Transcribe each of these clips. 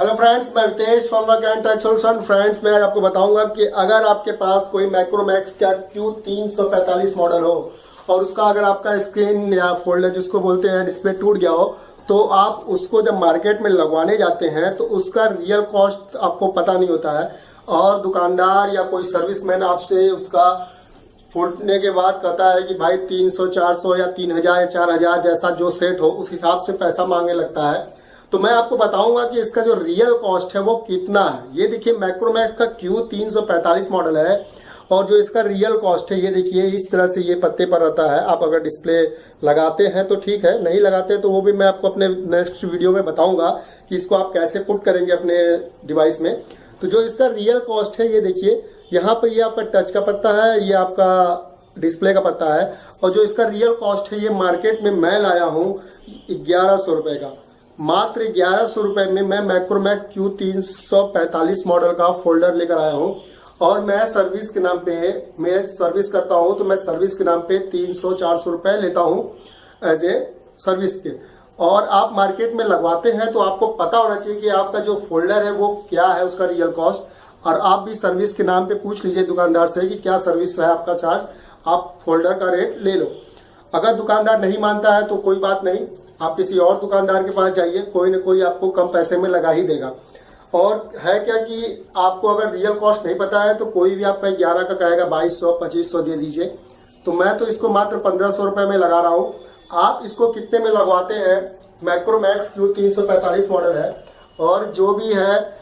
Hello friends, मैं Avitesh फनवर्क&टेक solution. Friends, मैं आज आपको बताऊंगा कि अगर आपके पास कोई माइक्रोमैक्स का q345 मॉडल हो और उसका अगर आपका स्क्रीन या फोल्डर जिसको बोलते हैं डिस्प्ले टूट गया हो, तो आप उसको जब मार्केट में लगवाने जाते हैं तो उसका रियल कॉस्ट आपको पता नहीं होता है और दुकानदार या कोई सर्विसमैन आपसे उसका फूटने के बाद कहता है कि भाई 300, 400 या 3000 या 4000 जैसा जो सेट हो उस हिसाब से पैसा मांगने लगता है। तो मैं आपको बताऊंगा कि इसका जो रियल कॉस्ट है वो कितना है। ये देखिए माइक्रोमैक्स का q345 मॉडल है और जो इसका रियल कॉस्ट है ये देखिए इस तरह से ये पत्ते पर रहता है। आप अगर डिस्प्ले लगाते हैं तो ठीक है, नहीं लगाते तो वो भी मैं आपको अपने नेक्स्ट वीडियो में बताऊंगा कि इसको आप कैसे पुट करेंगे अपने डिवाइस में। तो जो इसका रियल कॉस्ट है ये देखिए, यहाँ पर ये आपका टच का पत्ता है, ये आपका डिस्प्ले का पत्ता है और जो इसका रियल कॉस्ट है ये मार्केट में मैं लाया हूँ 1100 रुपए का। मात्र 1100 रुपए में मैं माइक्रोमैक्स q345 मॉडल का फोल्डर लेकर आया हूँ और मैं सर्विस के नाम पे, मैं सर्विस करता हूँ तो मैं सर्विस के नाम पे 300-400 रुपए लेता हूँ एज ए सर्विस के। और आप मार्केट में लगवाते हैं तो आपको पता होना चाहिए कि आपका जो फोल्डर है वो क्या है, उसका रियल कॉस्ट। और आप भी सर्विस के नाम पे पूछ लीजिए दुकानदार से कि क्या सर्विस है आपका चार्ज, आप फोल्डर का रेट ले लो। अगर दुकानदार नहीं मानता है तो कोई बात नहीं, आप किसी और दुकानदार के पास जाइए, कोई न कोई आपको कम पैसे में लगा ही देगा। और है क्या कि आपको अगर रियल कॉस्ट नहीं पता है तो कोई भी आपका 11 का कहेगा 2200-2500 दे दीजिए। तो मैं तो इसको मात्र 1500 रुपए में लगा रहा हूँ। आप इसको कितने में लगवाते हैं? माइक्रोमैक्स q345 मॉडल है और जो भी है,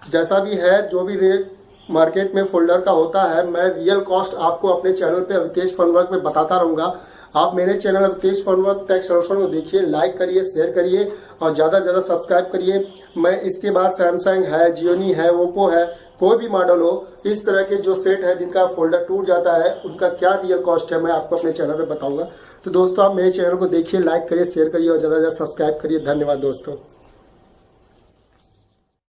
जैसा भी है, जो भी रेट मार्केट में फोल्डर का होता है, मैं रियल कॉस्ट आपको अपने चैनल पे अवितेश फनवर्क में बताता रहूंगा। आप मेरे चैनल अवितेश फनवर्क&टेक सॉल्यूशन को देखिए, लाइक करिए, शेयर करिए और ज़्यादा से ज़्यादा सब्सक्राइब करिए। मैं इसके बाद सैमसंग है, जियोनी है, ओप्पो है, कोई भी मॉडल हो, इस तरह के जो सेट है जिनका फोल्डर टूट जाता है उनका क्या रियल कॉस्ट है मैं आपको अपने चैनल पे बताऊंगा। तो दोस्तों आप मेरे चैनल को देखिए, लाइक करिए, शेयर करिए और ज़्यादा से ज़्यादा सब्सक्राइब करिए। धन्यवाद दोस्तों।